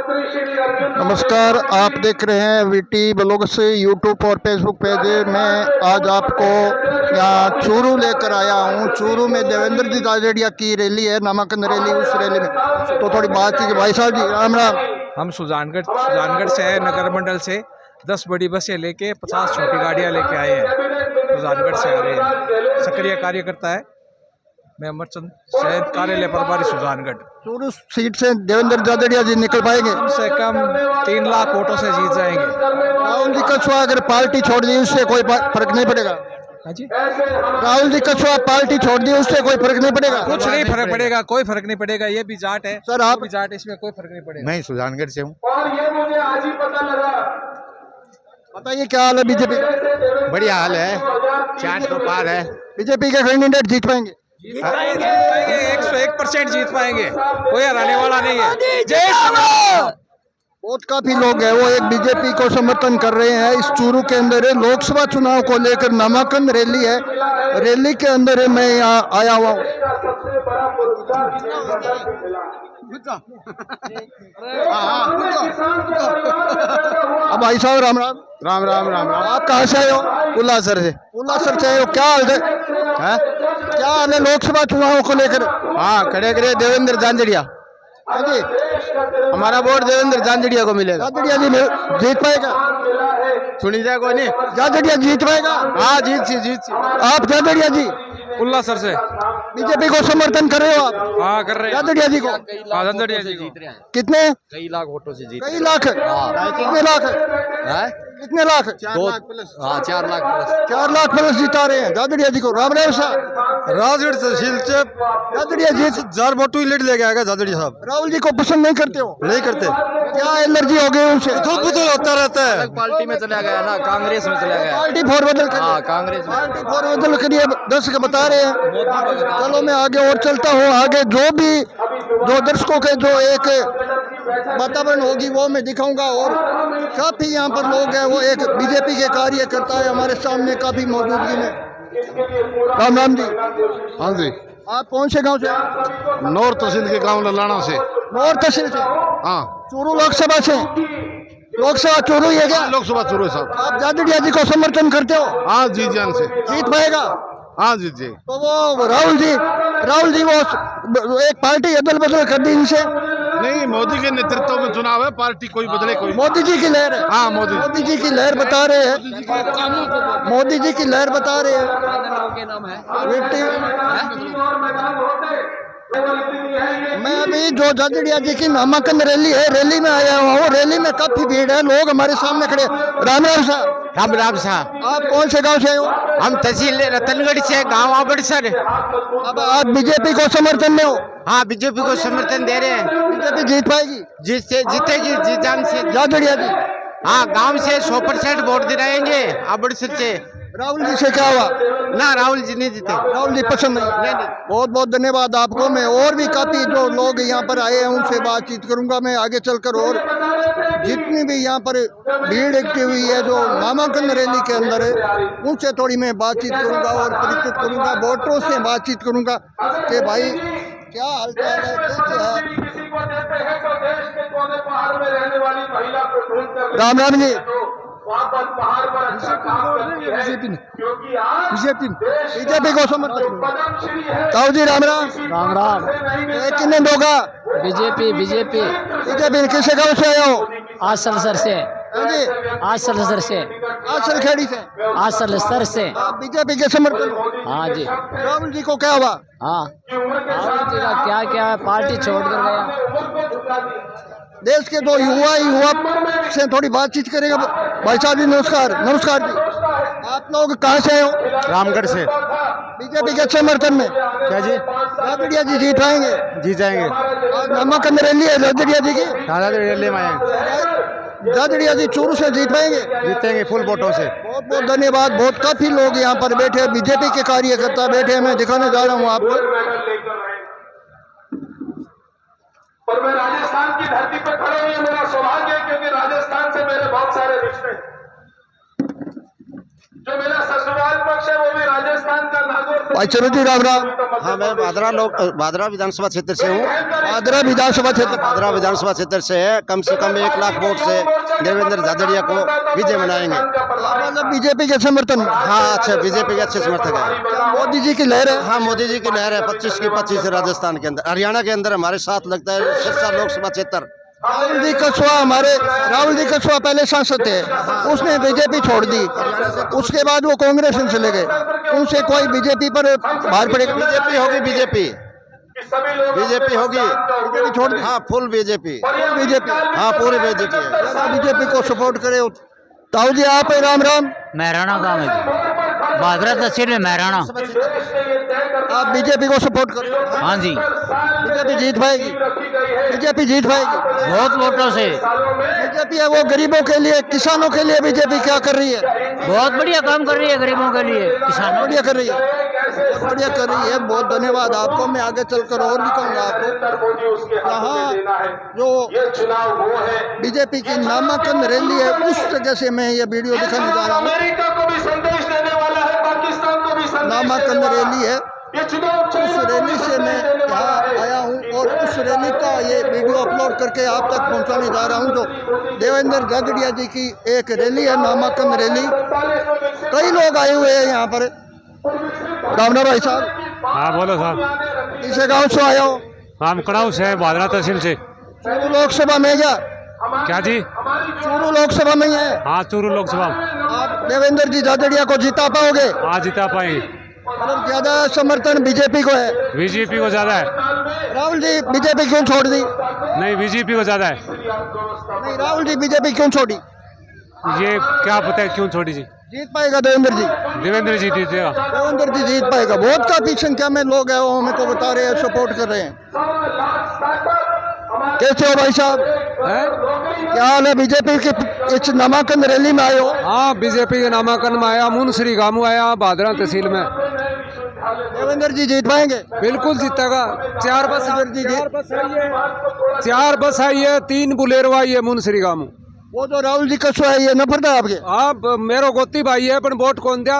नमस्कार, आप देख रहे हैं वीटी ब्लॉग से यूट्यूब और फेसबुक पेज में। आज आपको यहाँ चूरू लेकर आया हूँ। चूरू में देवेंद्र जी राजड़िया की रैली है, नामांकन रैली। उस रैली में तो थोड़ी बात की। भाई साहब जी राम राम। हम सुजानगढ़ से है, नगर मंडल से 10 बड़ी बसें लेके 50 छोटी गाड़ियाँ लेके आए हैं। सुजानगढ़ से आ रहे हैं, सक्रिय कार्यकर्ता है। मैं अमरचंद शहर कार्यालय प्रभारी सुजानगढ़। चूरू सीट से देवेंद्र राजड़िया जी निकल पाएंगे? कम से कम 3 लाख वोटों से जीत जाएंगे। राहुल जी कछुआ अगर पार्टी छोड़ दी उससे कोई फर्क नहीं पड़ेगा? हाँ जी, राहुल जी कछुआ पार्टी छोड़ दी उससे कोई फर्क नहीं पड़ेगा? कुछ नहीं फर्क पड़ेगा, कोई फर्क नहीं पड़ेगा। ये भी जाट है सर, आप भी जाट, इसमें कोई फर्क नहीं पड़ेगा। मैं सुजानगढ़ से हूँ। बताइए क्या हाल है बीजेपी? बढ़िया हाल है, 400 पार है। बीजेपी के कैंडिडेट जीत पाएंगे? जीत पाएंगे, 101% जीत पाएंगे। कोई हराने वाला नहीं है। जय श्री राम। बहुत काफी लोग हैं वो एक बीजेपी को समर्थन कर रहे हैं। इस चूरू के अंदर है, लोकसभा चुनाव को लेकर नामांकन रैली है। रैली के अंदर है, मैं यहाँ आया हुआ हूँ। अब भाई साहब राम राम। राम राम राम राम। आप कहाँ से आए हो? उल्लासर से। उल्लासर से आए हो। क्या हाल है? क्या हाल है लोकसभा चुनाव को लेकर? हाँ, खड़े खड़े देवेंद्र झांझड़िया। हाँ जी, हमारा वोट देवेंद्र झांझड़िया को मिलेगा। झाझड़िया जी जीत पाएगा? सुनी जाए कोई नहीं। झाझड़िया जीत पाएगा? हाँ, जीत सी। आप झाझड़िया जी उल्लासर से बीजेपी को समर्थन कर रहे हो आप? हाँ, कर रहे हैं। झाझड़िया जी को झांझड़िया जी जीत रहे हैं। कितने? कई लाख वोटों से जीत। कई लाख? कितने लाख? कितने लाख? 4 लाख प्लस। हाँ, 4 लाख प्लस। 4 लाख प्लस जिता रहे हैं झाझड़िया जी को। राम राम साहब। राजगढ़ तहसील से झाझड़िया जी 1000 वोटों लीड लेके आएगा झाझड़िया साहब। राहुल जी को पसंद नहीं करते हो? नहीं करते, क्या एलर्जी हो गई उनसे? पुतुल होता रहता है। पार्टी में चला गया ना, कांग्रेस में चला गया। पार्टी फोर बदल करिए। हाँ, कांग्रेस में। पार्टी फोर बदल करिए, 10 का बता रहे हैं। चलो मैं आगे और चलता हूँ। आगे जो दर्शकों के जो एक वातावरण होगी वो मैं दिखाऊंगा। और काफी यहाँ पर लोग हैं, वो एक बीजेपी के कार्यकर्ता है हमारे सामने काफी मौजूदगी में। राम राम जी। हाँ जी, आप कौन से गांव से? नौर तहसील के गांव ललाना से। नौर तहसील से? हाँ, चूरू लोकसभा से? लोकसभा चूरू ही है क्या? लोकसभा चुरो साहब। आप झाझड़िया जी को समर्थन करते हो? हाँ, जीत जान से। जीत पाएगा? हाँ, जीत जी। तो वो राहुल जी वो एक पार्टी अदल बदल कर दी इनसे। नहीं, मोदी के नेतृत्व में चुनाव है, पार्टी कोई बदले कोई। मोदी जी की लहर है। हाँ, मोदी जी की लहर बता रहे हैं। मोदी जी की लहर बता रहे हैं। मैं अभी जो झाझड़िया जी की नामांकन रैली है, रैली में आया हुआ हूँ। रैली में काफी भीड़ है, लोग हमारे सामने खड़े। राम राम साहब। राम राम साहब। आप कौन से गांव से आए हो? हम तहसील रतनगढ़ से, गांव आबड़सर। अब आप बीजेपी को समर्थन में हो? हाँ, बीजेपी को समर्थन दे रहे हैं। बीजेपी जीत पाएगी? जीतेगी, जीत जान से। झाझड़िया जी? हाँ, गांव से 100% वोट दिलाएंगे। आबड़सर से राहुल जी से क्या हुआ? ना, राहुल जी नहीं जीते। राहुल जी पसंद नहीं? बहुत बहुत धन्यवाद आपको। मैं और भी काफी जो लोग यहाँ पर आए हैं उनसे बातचीत करूंगा मैं आगे चलकर। और जितनी भी यहाँ पर भीड़ इकट्ठी हुई है जो नामांकन रैली के अंदर है, उनसे थोड़ी मैं बातचीत करूंगा और परिचित करूंगा, वोटरों से बातचीत करूंगा कि भाई क्या हालचाल है, कैसे है। राम राम जी। बीजेपी को समर्थन। ताऊ जी राम राम। राम राम। कितने होगा? बीजेपी किसे गाँव से आए हो? आसलसर से। आसलसर से। आसलखेड़ी से? आसलसर से। बीजेपी के समर्थन? हाँ जी। राहुल जी को क्या हुआ? हाँ, राहुल जी का क्या क्या पार्टी छोड़ कर गया। देश के जो युवा से थोड़ी बातचीत करेगा। भाई साहब जी नमस्कार। नमस्कार जी। आप लोग कहाँ से हो? रामगढ़ से। बीजेपी के समर्थन में? क्या जी? झाझड़िया जी जीत पाएंगे? जीत जाएंगे। नामांकन रैली है झाझड़िया जी की। रैली में आए, झाझड़िया जी चूरू से जीत पाएंगे? जीतेंगे फुल वोटों से। बहुत बहुत धन्यवाद। बहुत काफी लोग यहाँ पर बैठे, बीजेपी के कार्यकर्ता बैठे हैं। मैं दिखाने जा रहा हूँ आपको। और मैं राजस्थान की धरती पर खड़े हुए, मेरा सौभाग्य है क्योंकि राजस्थान से मेरे बहुत सारे रिश्ते जो मेरा ससुराल पक्ष है वो भी राजस्थान का नागौर। भाई चलो जी राम राम। हाँ, मैं भादरा विधानसभा क्षेत्र से हूँ। आदरा विधानसभा क्षेत्र। भादरा विधानसभा क्षेत्र से है। कम से कम 1 लाख वोट से देवेंद्र झाझड़िया को विजय बनाएंगे। मतलब बीजेपी के समर्थन में। हाँ, अच्छा, बीजेपी के अच्छे समर्थक है। क्या मोदी जी की लहर है? हाँ, मोदी जी की लहर है। 25 की 25 राजस्थान के अंदर, हरियाणा के अंदर हमारे साथ लगता है सिरसा लोकसभा क्षेत्र। राहुल जी कछुआ पहले सांसद थे, उसने बीजेपी छोड़ दी, उसके बाद वो कांग्रेस में चले गए। उनसे कोई बीजेपी पर भार पड़ेगा? बीजेपी होगी, बीजेपी होगी। बीजेपी छोड़ दी? हाँ, फुल बीजेपी। बीजेपी, हाँ, पूरी बीजेपी है। बीजेपी को सपोर्ट करे। ताऊ जी आप राम राम। महराणा गाँव है, भादरा तहसील में महराणा। आप बीजेपी को सपोर्ट करो। हाँ जी, बीजेपी जीत पाएगी, बीजेपी जीत पाएगी बहुत वोटों से। बीजेपी है वो गरीबों के लिए, किसानों के लिए बीजेपी क्या कर रही है? बहुत बढ़िया काम कर रही है गरीबों के लिए, किसानों। बढ़िया कर रही है, बहुत बढ़िया कर रही है। बहुत धन्यवाद आपको। मैं आगे चलकर और भी कहूँगा आपको, यहाँ जो बीजेपी की नामांकन रैली है उस जगह से मैं ये वीडियो दिखाने जा रहा हूँ। अमेरिका को भी संदेश देने वाला है, पाकिस्तान को भी संदेश नामांकन रैली है, ये चुनाव उस रैली से मैं यहाँ आया हूँ और उस रैली का ये वीडियो अपलोड करके आप तक पहुँचाने जा रहा हूँ। जो देवेंद्र झाझड़िया जी की एक रैली है, नामांकन रैली। कई लोग आए हुए हैं यहाँ पर। रामना भाई साहब। हाँ बोलो साहब। किसे गाँव से आया हो? हम कड़ाऊ से भादरा तहसील से। चूरू लोकसभा में क्या जी? चूरू लोकसभा में ही है। हाँ, चूरू लोकसभा। आप देवेंद्र जी झाझड़िया को जिता पाओगे? हाँ, जिता पाएंगे। मतलब ज्यादा समर्थन बीजेपी को है? बीजेपी को ज्यादा है। राहुल जी बीजेपी क्यों छोड़ दी? नहीं, बीजेपी को ज्यादा है। नहीं, राहुल जी बीजेपी क्यों छोड़ी? ये क्या पता है क्यों छोड़ी जी? जीत पाएगा देवेंद्र जी? देवेंद्र जी जीतेगा। देवेंद्र जी जीत पाएगा। बहुत काफी संख्या में लोग हैं, वो हमें को बता रहे हैं, सपोर्ट कर रहे हैं। कैसे हो भाई साहब? क्या हाल है? बीजेपी के इस नामांकन रैली में आए हो? हाँ, बीजेपी के नामांकन में आया। मुनसरी गामू आया, भादरा तहसील में। देवेंद्र जी जीत पाएंगे? बिल्कुल जीतेगा। 4 बस आई है, 3 बुलेरो आई है मुनसरी गामू। वो जो राहुल जी कछुआ है ये नफरत है आपके? आप मेरो गोती भाई है, पर वोट कौन दिया?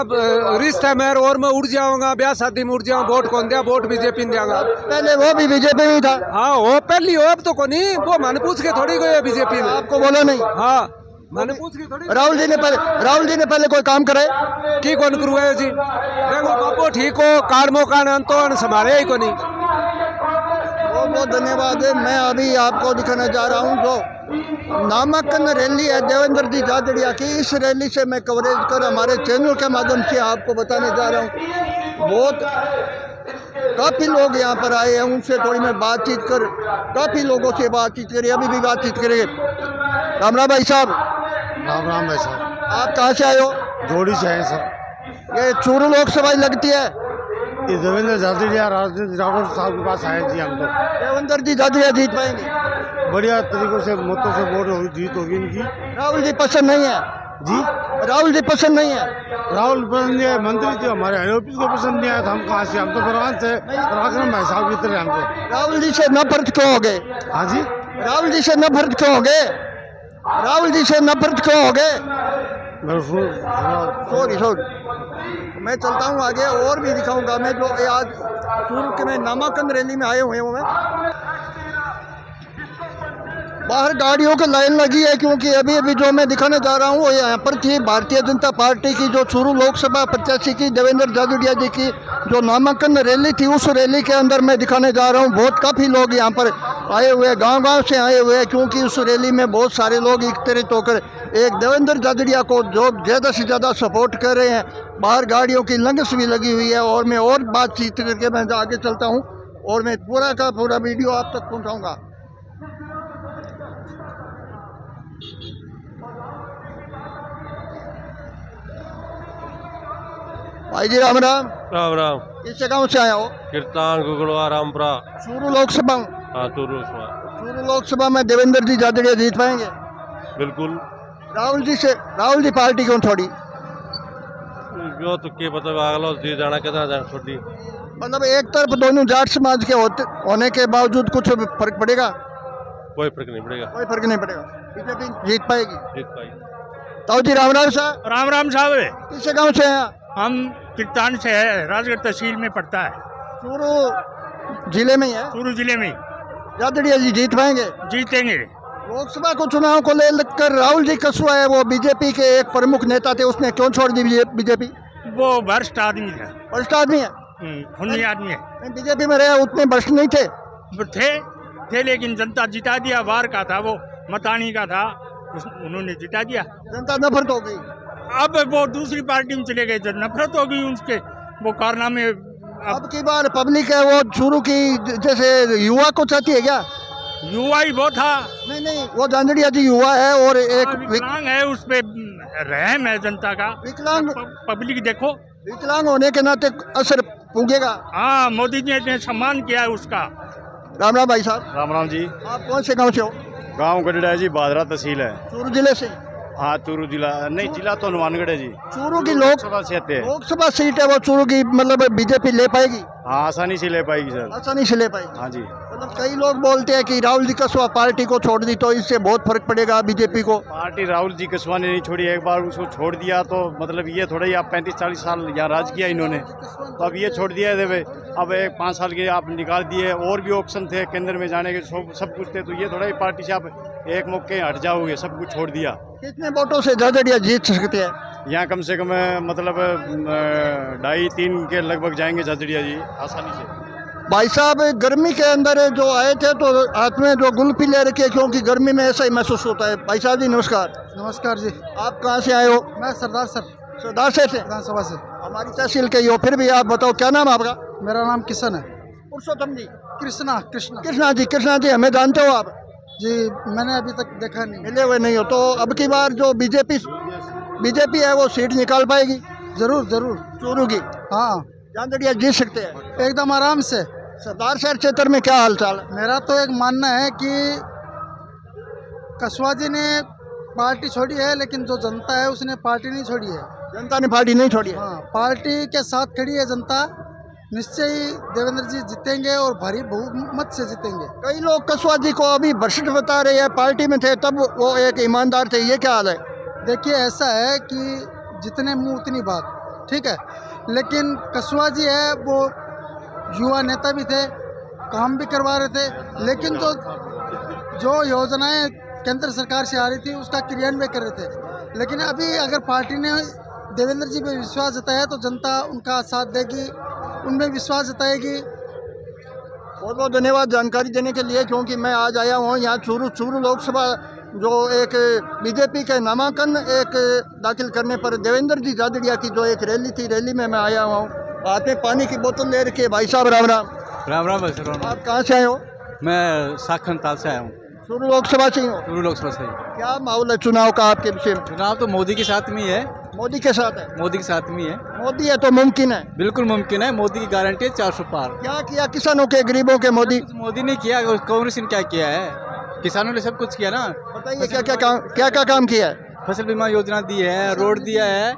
रिश्ता मेरे और मैं उड़ जाऊंगा, ब्याह शादी में उड़ जाऊंगा। वोट कौन दिया? वोट बीजेपी ने दिया। पहले वो भी बीजेपी में था। हाँ, वो पहली हो, अब तो को नहीं। वो मैंने पूछ के थोड़ी गई बीजेपी में। आपको बोला नहीं? हाँ, मैंने पूछ के थोड़ी। राहुल जी ने पहले कोई काम करे की कौन करुआ जी? देखो बाबू ठीक हो, कार्ड मौका तो संभाले ही को नहीं। बहुत बहुत धन्यवाद है। मैं अभी आपको दिखाने जा रहा हूँ जो नामांकन रैली है देवेंद्र जी झाझड़िया की। इस रैली से मैं कवरेज कर हमारे चैनल के माध्यम से आपको बताने जा रहा हूँ। बहुत काफ़ी लोग यहाँ पर आए हैं, उनसे थोड़ी मैं बातचीत कर, काफ़ी लोगों से बातचीत करिए, अभी भी बातचीत करेंगे। रामरा भाई साहब। राम भाई साहब। आप कहाँ से आए हो? जोड़ी से आए सर। ये चूरू लोकसभा लगती है। ये देवेंद्र झाझड़िया राहुल साहब के पास आए जी। हम तो देवेंद्र जी झाझड़िया जीत पाएंगे? बढ़िया तरीकों से मतों से वोट जीत होगी इनकी। राहुल जी पसंद नहीं है जी? राहुल जी पसंद नहीं है? राहुल पसंद नहीं है, मंत्री थे हमारे ऑफिस को पसंद नहीं आया था। हम कहाँ से? हम तो परवान से पराक्रम भाई साहब की तरह। हमको राहुल जी से नफरत क्यों हो गए? हाँ जी? राहुल जी से नफरत क्यों हो गए? राहुल जी से नफरत क्यों हो गए? सॉरी मैं चलता हूँ आगे और भी दिखाऊंगा मैं जो आज चूरू के में नामांकन रैली में आए हुए हूँ। मैं बाहर गाड़ियों की लाइन लगी है क्योंकि अभी जो मैं दिखाने जा रहा हूँ वो यहाँ पर थी भारतीय जनता पार्टी की जो चूरू लोकसभा प्रत्याशी की देवेंद्र झाझड़िया जी की जो नामांकन रैली थी। उस रैली के अंदर मैं दिखाने जा रहा हूँ। बहुत काफ़ी लोग यहाँ पर आए हुए, गांव-गांव से आए हुए हैं क्योंकि उस रैली में बहुत सारे लोग एकत्रित होकर एक देवेंद्र झाझड़िया को जो ज़्यादा से ज़्यादा सपोर्ट कर रहे हैं। बाहर गाड़ियों की लंगस भी लगी हुई है और मैं और बातचीत करके मैं आगे चलता हूँ और मैं पूरा का पूरा वीडियो आप तक पहुँचाऊँगा। भाई जी राम राम। राम राम। किस गाँव से आया हो? कीर्तान गुगड़वा रामपुरा। चूरू लोकसभा। हाँ, चूरू लोकसभा में देवेंद्र जी झाझड़िया जीत पाएंगे? बिल्कुल। राहुल जी पार्टी क्यों छोड़ी? जो तो के पता अगला जी जाना कितना जाना छोड़ी। मतलब एक तरफ दोनों जाट समाज के होने के बावजूद कुछ फर्क पड़ेगा? कोई फर्क नहीं पड़ेगा। कोई फर्क नहीं पड़ेगा। बीजेपी जीत पाएगी? जीत पाएगी। ताऊ जी राम राम साहब। राम राम साहब। किस गांव से हैं आप? हम किरतान से है, राजगढ़ तहसील में पड़ता है, चूरू जिले में ही है। चूरू जिले में। जादड़िया जी जीत पाएंगे? जीतेंगे। लोकसभा को चुनाव को लेकर राहुल जी कसवा है, वो बीजेपी के एक प्रमुख नेता थे, उसने क्यों छोड़ दी बीजेपी? वो भ्रष्ट आदमी था। भ्रष्ट आदमी है? खूनी आदमी है। बीजेपी में रहे उतने भ्रष्ट नहीं थे? थे लेकिन जनता जिता दिया। बाहर का था वो, मतानी का था, उन्होंने जिता दिया। जनता नफरत हो गई। अब वो दूसरी पार्टी में चले गए, नफरत हो गई उनके वो कारनामे। अब की बार पब्लिक है वो चूरू की जैसे युवा को चाहती है क्या? युवा ही वो था। नहीं, वो जांजड़िया जी युवा है और एक विकलांग है, उस पे रहम है जनता का। विकलांग पब्लिक देखो, विकलांग होने के नाते असर पुगेगा। हाँ, मोदी जी ने सम्मान किया है उसका। राम राम भाई साहब। राम राम जी। आप कौन से गांव से हो? गांव गढ़ड़ा है जी, बादरा तहसील है। चूरू जिले से? हाँ, चूरू जिला नहीं, जिला तो हनुमानगढ़ है जी। चूरू की लोकसभा से आते हैं। लोकसभा सीट है वो चूरू की, मतलब बीजेपी ले पाएगी? हाँ, आसानी से ले पाएगी सर। आसानी से ले पाएगी। हाँ जी। मतलब कई लोग बोलते हैं कि राहुल जी कसवा पार्टी को छोड़ दी तो इससे बहुत फर्क पड़ेगा बीजेपी को। पार्टी राहुल जी कसवा ने नहीं छोड़ी, एक बार उसको छोड़ दिया तो मतलब ये थोड़ा ही, आप 35-40 साल यहाँ राज किया इन्होंने, तो अब ये छोड़ दिया है। अब एक 5 साल के आप निकाल दिए, और भी ऑप्शन थे केंद्र में जाने के, सब कुछ थे, तो ये थोड़ा ही पार्टी से आप एक मौके हट जाओगे, सब कुछ छोड़ दिया। कितने वोटों से जाजड़िया जीत सकते हैं? यहाँ कम से कम मतलब 2.5-3 के लगभग जाएंगे जाजड़िया जी आसानी से। भाई साहब, गर्मी के अंदर जो आए थे तो हाथ में जो गुल्फी ले रखी है, क्योंकि गर्मी में ऐसा ही महसूस होता है। भाई साहब जी नमस्कार। नमस्कार जी। आप कहाँ से आए हो? मैं सरदार सर, सरदार से विधानसभा से। हमारी तहसील के हो, फिर भी आप बताओ क्या नाम आपका? मेरा नाम किशन है। पुरुषोत्तम जी? कृष्णा। कृष्णा जी हमें जानते हो आप? जी, मैंने अभी तक देखा नहीं। मिले हुए नहीं हो? तो अब की बार जो बीजेपी है वो सीट निकाल पाएगी? जरूर जरूर। चूरू की? हाँ, जांजड़िया जीत सकते हैं एकदम आराम से। सरदार शहर क्षेत्र में क्या हालचाल है? मेरा तो एक मानना है कि कसवा जी ने पार्टी छोड़ी है, लेकिन जो जनता है उसने पार्टी नहीं छोड़ी है। जनता ने पार्टी नहीं छोड़ी है? हाँ, पार्टी के साथ खड़ी है जनता। निश्चय ही देवेंद्र जी जीतेंगे और भारी बहुमत से जीतेंगे। कई लोग कसवा जी को अभी भ्रष्ट बता रहे हैं, पार्टी में थे तब वो एक ईमानदार थे, ये क्या हाल है? देखिए, ऐसा है कि जितने मुंह उतनी बात, ठीक है, लेकिन कसवा जी है वो युवा नेता भी थे, काम भी करवा रहे थे, लेकिन जो योजनाएं केंद्र सरकार से आ रही थी उसका क्रियान्वयन कर रहे थे। लेकिन अभी अगर पार्टी ने देवेंद्र जी पे विश्वास जताया तो जनता उनका साथ देगी, उनमें विश्वास जताएगी। बहुत बहुत धन्यवाद जानकारी देने के लिए, क्योंकि मैं आज आया हूँ यहाँ चूरू लोकसभा जो एक बीजेपी के नामांकन एक दाखिल करने पर देवेंद्र जी जाजड़िया की जो एक रैली थी, रैली में मैं आया हूँ। हाथ में पानी की बोतल ले रखी है। भाई साहब राम राम। राम राम भाई सर। आप कहाँ से आए हो? मैं साखन ताल से आया हूँ। चूरू लोकसभा से ही हो? चूरू लोकसभा से। क्या माहौल है चुनाव का आपके विषय में? चुनाव तो मोदी के साथ में ही है। मोदी के साथ है? मोदी के साथ में ही है। मोदी है तो मुमकिन है? बिल्कुल मुमकिन है, मोदी की गारंटी है 400 पार। क्या किया किसानों के, गरीबों के मोदी? मोदी ने किया, कांग्रेस ने क्या किया है? किसानों ने सब कुछ किया ना। बताइए क्या काम किया है? फसल बीमा योजना दी है, रोड दिया है,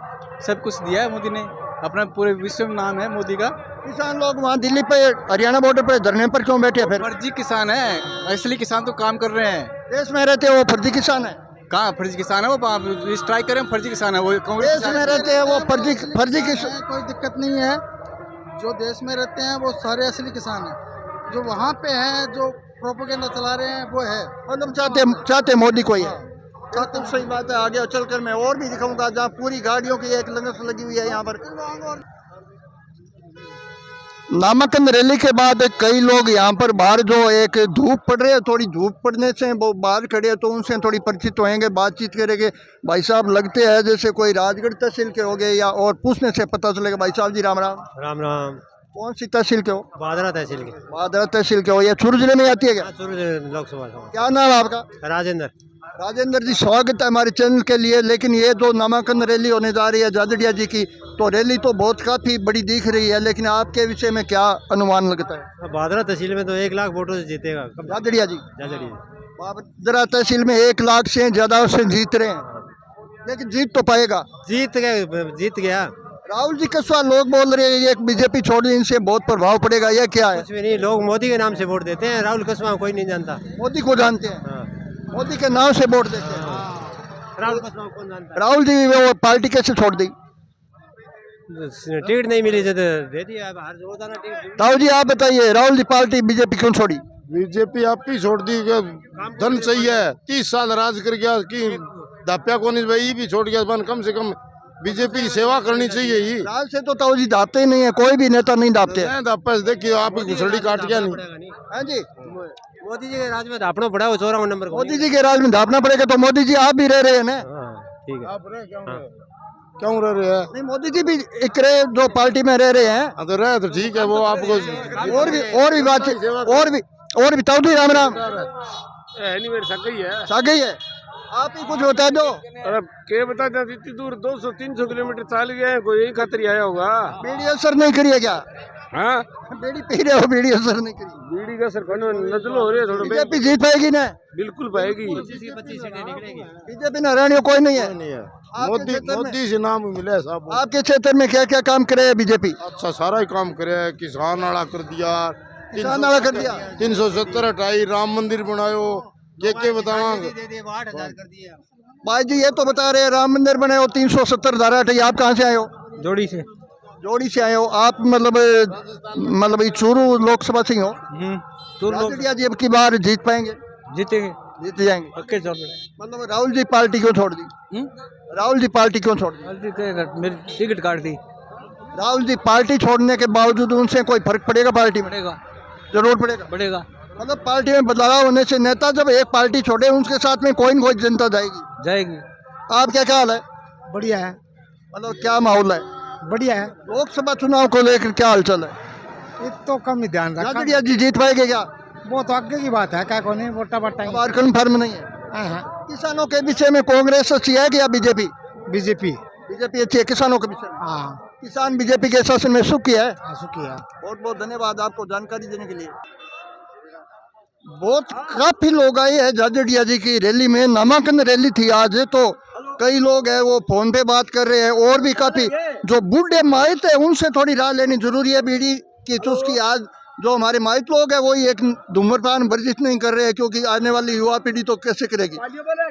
सब कुछ दिया है मोदी ने। अपना पूरे विश्व में नाम है मोदी का। किसान लोग वहाँ दिल्ली पे, हरियाणा बॉर्डर पे धरने पर क्यों बैठे? फिर फर्जी किसान है, असली किसान तो काम कर रहे हैं। देश में रहते हैं वो फर्जी किसान है? कहाँ फर्जी किसान है? वो स्ट्राइक करें, फर्जी किसान है वो। देश में रहते हैं वो फर्जी किसान? कोई दिक्कत नहीं है। जो देश में रहते हैं वो सारे असली किसान हैं। जो वहाँ पे हैं, जो प्रोपेगेंडा चला रहे हैं, वो है मतलब चाहते मोदी को ही है। तो सही बात है। आगे चलकर मैं और भी दिखाऊंगा जहाँ पूरी गाड़ियों की एक लंगस लगी हुई है यहाँ पर। नामांकन रैली के बाद कई लोग यहाँ पर बाहर, जो एक धूप पड़ रही है, थोड़ी धूप पड़ने से वो बाहर खड़े हैं, तो उनसे थोड़ी परिचित होएंगे, बातचीत करेंगे। भाई साहब लगते हैं जैसे कोई राजगढ़ तहसील के हो गए, या और पूछने से पता चलेगा। भाई साहब जी राम राम। राम राम। कौन सी तहसील के हो? बादरा तहसील के। बादरा तहसील के हो? ये चूरू जिले में आती है क्या? चूरू लोकसभा। क्या नाम है आपका? राजेंद्र जी, स्वागत है हमारे चैनल के लिए। लेकिन ये जो नामांकन रैली होने जा रही है जाजड़िया जी की, तो रैली तो बहुत काफ़ी बड़ी दिख रही है, लेकिन आपके विषय में क्या अनुमान लगता है? बादरा तहसील में तो 1 लाख वोटों से जीतेगा जाजड़िया जी। जाजड़िया। बादरा तहसील में 1 लाख से ज़्यादा से जीत रहे हैं, लेकिन जीत तो पाएगा? जीत गया। राहुल जी कसवा लोग बोल रहे हैं ये बीजेपी छोड़ दी, इनसे बहुत प्रभाव पड़ेगा, ये क्या है? कुछ भी नहीं, लोग मोदी के नाम से वोट देते हैं, राहुल कसवा कोई नहीं जानता। मोदी को जानते हैं? हाँ। मोदी के नाम से वोट देते हैं। राहुल जी वो पार्टी कैसे छोड़ दी? टिकट नहीं मिली तो दे दिया अब हर रोजाना टिकट। राहुल जी आप बताइए, राहुल जी पार्टी बीजेपी क्यों छोड़ी? बीजेपी आप ही छोड़ दी कि धन चाहिए 30 साल राज कर गया कि दाप्या को नहीं भाई भी छोड़ गया बन कम से कम बीजेपी की सेवा करनी चाहिए ही। राज से तो ताऊ जी दापते ही नहीं है, कोई भी नेता नहीं दापते। दापा से देखिए आप घुसड़ी काट गया नहीं। हाँ जी, मोदी जी के राज में धापना पड़ा वो 54 नंबर को। मोदी जी के राज में धापना पड़ेगा तो मोदी जी आप भी रह रहे हैं ना? ठीक है। आप रहे क्यों रह रहे हैं? नहीं, मोदी जी भी एक रहे जो पार्टी में रह रहे हैं। तो रहे तो ठीक है, वो आपको और भी बातचीत और भी ताऊ जी राम राम। नहीं मेरे सही है। सागई है, आप ही कुछ बता दो। अरे क्या बता दें, इतनी दूर 200-300 किलोमीटर चल गए हैं, कोई यही खतरी आया होगा। बीड़ी असर नहीं करिए क्या? हाँ बीड़ी पी रहे हो, बीड़ी असर नहीं करी? बीड़ी का सर नजलो हो रही है थोड़ा। बीजेपी जीत पाएगी ना? बिल्कुल पाएगी। 25 सीटें निकलेगी। बीजेपी नारायण कोई नहीं है। मोदी मोदी से नाम मिले साहब। आपके क्षेत्र में क्या क्या काम करे है बीजेपी? अच्छा सारा ही काम करे, किसान वाला कर दिया, किसान वाला कर दिया, 370 हटाई, राम मंदिर बनायो, के बतावांगे। 8,000 कर दिया। भाई जी ये तो बता रहे हैं राम मंदिर बने हो, 370 धारा हटाई। आप कहाँ से आए हो? जोड़ी से। जोड़ी से आए हो आप? मतलब चूरू लोकसभा से ही हो? राजड़िया जी अब की बार जीत पाएंगे? जीतेंगे, जीत जाएंगे पक्के चल रहे। मतलब राहुल जी पार्टी क्यों छोड़ दी? राहुल जी पार्टी क्यों छोड़ दी? मेरी टिकट काट दी। राहुल जी पार्टी छोड़ने के बावजूद उनसे कोई फर्क पड़ेगा? पार्टी में पड़ेगा, जरूर पड़ेगा। पड़ेगा। मतलब पार्टी में बदलाव होने से नेता जब एक पार्टी छोड़े उनके साथ में कोई न कोई जनता जाएगी। जाएगी। आप क्या हाल है? बढ़िया है, मतलब क्या माहौल है? बढ़िया है। लोकसभा चुनाव को लेकर क्या हालचाल है? ये तो कम ही ध्यान रखा। राजड़िया जी जीत पाएंगे क्या? वो तो आगे की बात है, क्या कोने वोटा बट्टा। बार कन्फर्म नहीं है। किसानों के विषय में कांग्रेस अच्छी है क्या बीजेपी? बीजेपी बीजेपी अच्छी है किसानों के विषय में। हाँ किसान बीजेपी के शासन में सुख किया है। सुखी है। बहुत बहुत धन्यवाद आपको जानकारी देने के लिए। बहुत काफी लोग आए हैं झाझड़िया जी की रैली में। नामांकन रैली थी आज, तो कई लोग हैं वो फोन पे बात कर रहे हैं। और भी काफी जो बूढ़े माहित है उनसे थोड़ी राय लेनी जरूरी है बीड़ी की चुस्की। आज जो हमारे माहित लोग हैं वही एक धूम्रपान वर्जित नहीं कर रहे हैं, क्योंकि आने वाली युवा पीढ़ी तो कैसे करेगी।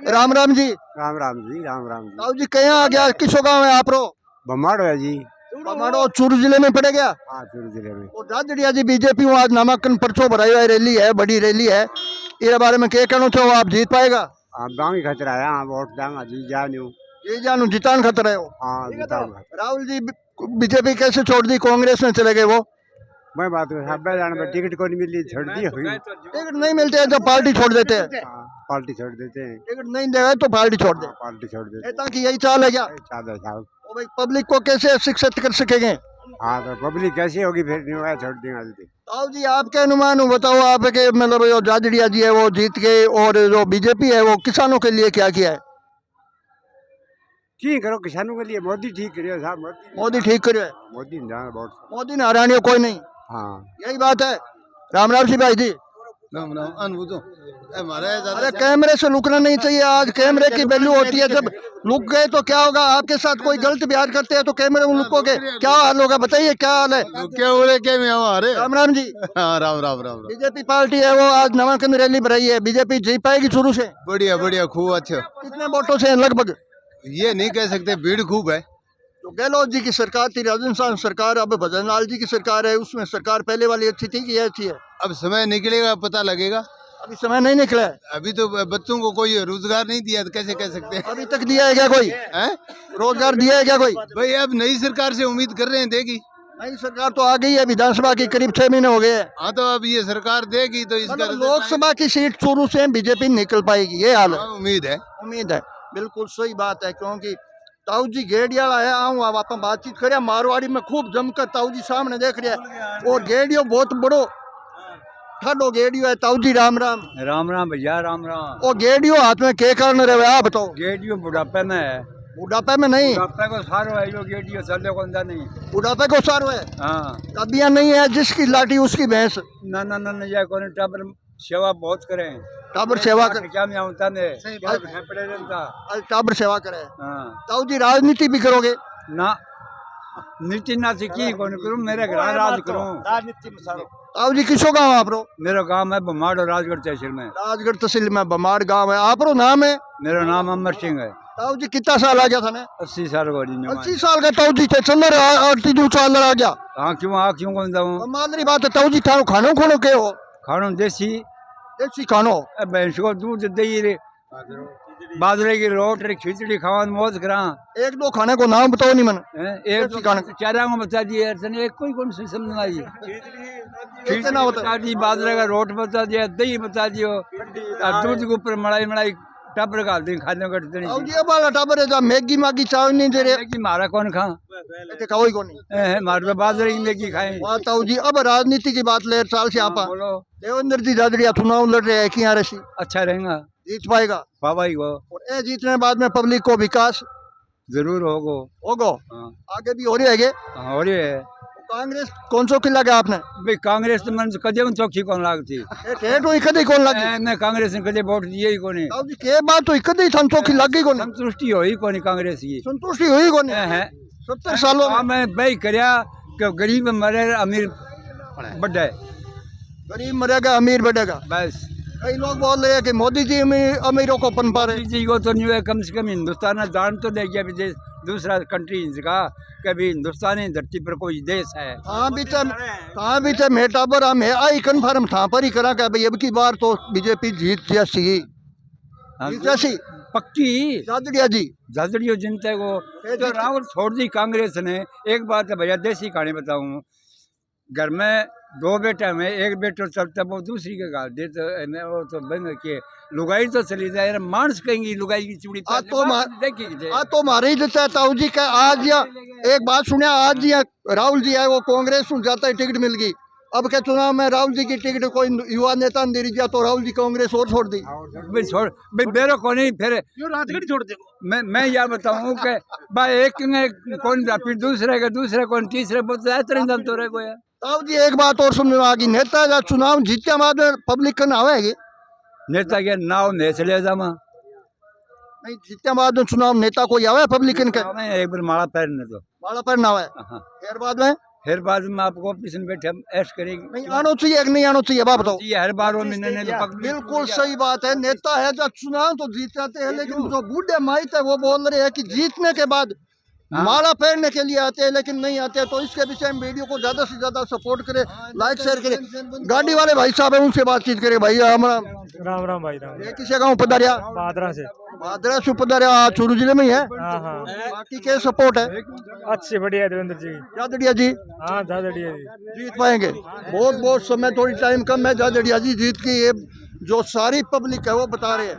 राम राम जी। राम राम जी, राम राम जी। ताऊ जी कहाँ आ गया? किसो गाँव है आप रो? बमाड़ो है जी। बमाड़ो चूरू जिले में पड़े गया। हाँ चूरू जिले में। और झाझड़िया जी बीजेपी वो आज नामांकन पर्चो भराई हुआ रैली है, बड़ी रैली है। ये बारे में क्या कहना चाहो? आप जीत पाएगा? आप गाँव ही खतरा है, हाँ वोट दांगा जी जानू। ये जानू जितान खतरा है वो। हाँ जिताऊंगा। राहुल जी बीजेपी कैसे छोड़ दी? कांग्रेस में चले गए वो। मैं बात कर टिकट को नहीं मिली, छोड़ दी हुई। टिकट नहीं मिलते हैं जब पार्टी छोड़ देते हैं। पार्टी छोड़ देते हैं। टिकट नहीं देगा तो पार्टी छोड़ दे। पार्टी छोड़ देते नेता की यही चाल है क्या? चादर साहब। तो भाई पब्लिक को कैसे शिक्षित कर सकेंगे? हाँ तो पब्लिक कैसी होगी फिर? नहीं होगा छोड़ देंगे जल्दी। ताऊ जी आपके अनुमान बताओ, आपके मतलब जो झाझड़िया जी है वो जीत गए और जो बीजेपी है वो किसानों के लिए क्या किया है? ठीक करो किसानों के लिए, मोदी ठीक करियो साहब। मोदी ठीक करियो है। मोदी मोदी ने हरानी कोई नहीं। हाँ यही बात है। राम राम सी भाई जी। राम राम। अनुभूतो अरे कैमरे से लुकना नहीं चाहिए। आज कैमरे की वैल्यू होती है, जब लुक गए तो क्या होगा? आपके साथ कोई गलत व्यवहार करते हैं तो कैमरे में लुकोगे, क्या हाल होगा? बताइए क्या हाल है? क्या बोले क्या में हमारे। राम राम जी। हाँ राम राम राम। बीजेपी पार्टी है वो आज नामांकन रैली भराई है। बीजेपी जीत पाएगी शुरू से? बढ़िया बढ़िया खूब अच्छा। कितने वोटों से? लगभग ये नहीं कह सकते, भीड़ खूब है। तो गहलोत जी की सरकार थी, राजस्थान सरकार, अब भजन लाल जी की सरकार है। उसमें सरकार पहले वाली अच्छी थी कि ये अच्छी है? अब समय निकलेगा पता लगेगा। अभी समय नहीं निकला है। अभी तो बच्चों को कोई रोजगार नहीं दिया तो कैसे कह सकते हैं? अभी तक दिया है क्या कोई? रोजगार दिया है क्या कोई? भाई अब नई सरकार से उम्मीद कर रहे हैं देगी। नई सरकार तो आ गई है, विधानसभा की करीब 6 महीने हो गए हैं। हाँ तो अब ये सरकार देगी तो इसका लोकसभा की सीट शुरू से बीजेपी निकल पाएगी, ये हाल है। उम्मीद है। उम्मीद है, बिल्कुल सही बात है। क्योंकि ताऊ जी गेड़िया आया आऊँ, अब आप बातचीत करें। मारवाड़ी में खूब जमकर ताऊ जी सामने देख रहे हैं। और गेड़ियो बहुत बड़ो ठंडो गेड़ियो है। ताऊ जी राम राम। राम राम भैया, राम राम। और गेड़ियो हाथ में के कारण रहे आप बताओ? गेडियो बुढ़ापे में है। बुढ़ापे में नहीं, बुढ़ापे को सारो है यो गेडियो, चले को नहीं। बुढ़ापे को सारो है। हाँ तबिया नहीं है, जिसकी लाठी उसकी भैंस। ना ना ना ये कोने टाबर सेवा बहुत करें। टाबर सेवा कर, क्या में आवता ने टाबर सेवा करे। हाँ ताऊ जी राजनीति भी करोगे? ना नीति ना सीखी कौन करूँ, मेरे घर राज करूँ। राजनीति में ताऊ जी किसो गाँव आप रो? मेरा गांव है बमाड़ और राजगढ़ तहसील में। राजगढ़ तहसील में बमाड़ गाँव है। आप रो नाम है? मेरा नाम अमर सिंह है। ताऊ जी कितना साल आ गया था ना? 80 साल हो रही 80 साल का ताऊ जी थे चल रहा और तीजू साल आ गया। हाँ क्यों कौन जाऊँ कमाल बात है ताऊ जी थारो खानो खोनो के हो? खानो देसी खानो भैंस को दूध दही रे बाजरे की रोटी खिचड़ी खावा मौज करा। एक दो खाने को नाम बताओ नहीं मन। एक तो चारा को बता दिए एक कोई कौन सी समझ आई कितना होता बता दी बाजरे का रोट बता दिया दही बता दियो और दूध के ऊपर मलाई टाबर का दी खाने कटते ताऊ जी अब वाला टाबर है जा मैगी मागी चाव नहीं दे रहे कि मारा कौन खा ते कोई को नहीं मारे तो बाजरे की मैगी खाए। वाह ताऊ जी अब राजनीति की बात ले साल से आपा बोलो देवेंद्र जी जादड़िया चुनाव लड़ रहे हैं कि यहाँ रसी अच्छा रहेगा जीत पाएगा बाबा ही को और ये जीतने बाद में पब्लिक को विकास जरूर होगो होगो हाँ आगे भी हो रही है हो रही है। कांग्रेस कौन सो खिला गया आपने? भाई कांग्रेस तो मन कदे चौकी कौन लागती ठेठ हुई कदी कौन लगी? मैं कांग्रेस ने कदे वोट दिए ही कोनी। ताऊ जी के बात हुई कदी थन चौकी लगी कोनी? संतुष्टि होई कोनी कांग्रेस की संतुष्टि हुई कोनी है 70 सालों में मैं भाई करया कि गरीब मरे अमीर बढ़े गरीब मरेगा अमीर बढ़ेगा। बस कई लोग बोल रहे हैं कि मोदी जी अमीरों को पनपा रहे। जी को तो नहीं है कम से कम हिंदुस्तान जान तो दे गया विदेश दूसरा कंट्री का कभी हिंदुस्तानी धरती पर कोई देश है कहाँ भी थे मेटा पर हम आई कन्फर्म था पर ही करा भाई अब की बार तो बीजेपी जीत जैसी पक्की जादड़िया जी जादड़ियो जनता को तो राहुल छोड़ दी कांग्रेस ने। एक बात है भैया देसी कहानी बताऊं घर में दो बेटा में एक बेटो चलता वो दूसरी के गाल दे तो वो तो बंद के लुगाई तो चली जाए मानस कहेंगी लुगाई की चूड़ी तो मारे ही देता है ताऊ जी का। आज या एक बात सुनिए आज या राहुल जी है वो कांग्रेस में जाता है टिकट मिल गई अब क्या चुनाव में राहुल जी की टिकट कोई युवा नेता ने दे दिया तो राहुल जी कांग्रेस और छोड़ दी छोड़ भाई मेरे को नहीं फिर छोड़ दे। मैं यह बताऊं कि भाई एक ने कौन फिर दूसरे कौन तीसरे तो रह गया। ताऊ जी एक बात और सुनने में आ गई नेता का चुनाव जीतने बाद पब्लिक का नाव है नेता के नाव ने चले जामा नहीं जीतने बाद चुनाव नेता कोई आवे पब्लिकन का एक बार माला पैरने तो माला पर नाव है फिर बाद में आपको ऑफिस में बैठे हम ऐश करेंगे नहीं आना चाहिए नहीं आना चाहिए बात बताओ। हर बार वो बिल्कुल सही बात है नेता है जब चुनाव तो जीत जाते हैं लेकिन जो बूढ़े माइट है वो बोल रहे हैं कि जीतने के बाद माला पहनने के लिए आते हैं लेकिन नहीं आते। तो इसके विषय में वीडियो को ज्यादा से ज्यादा सपोर्ट करें लाइक शेयर करें। गाड़ी वाले भाई साहब है उनसे बातचीत करें। भैया हमारा राम राम भाई राम। ये किसे गाँव पधारिया? बादरा से पधारिया चूरू जिले में ही है। हाँ बाकी के सपोर्ट है अच्छी बढ़िया देवेंद्र जी जादड़िया जी। हाँ जादड़िया जी जीत पाएंगे। बहुत समय थोड़ी टाइम कम है जादड़िया जी जीत की ये जो सारी पब्लिक है वो बता रहे हैं।